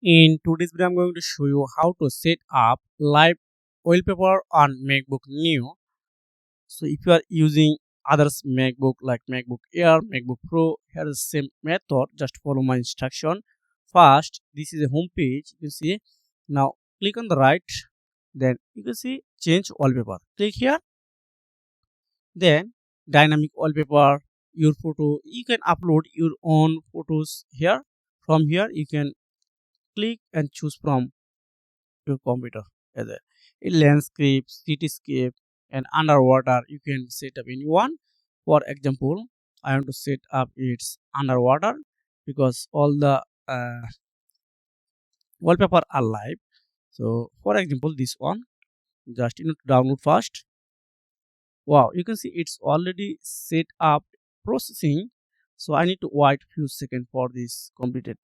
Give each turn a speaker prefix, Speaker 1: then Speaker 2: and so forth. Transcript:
Speaker 1: In today's video, I'm going to show you how to set up live wallpaper on MacBook Neo. So if you are using others MacBook like MacBook Air, MacBook Pro, here is the same method. Just follow my instruction. First, this is a home page. You can see. Now click on the right. Then you can see change wallpaper. Click here. Then dynamic wallpaper. Your photo. You can upload your own photos here. From here, you can click and choose from your computer as a landscape, cityscape, and underwater. You can set up anyone. For example, I want to set up its underwater because all the wallpaper are live. So for example, this one, just you need to download first. Wow, you can see it's already set up processing. So I need to wait few seconds for this completed.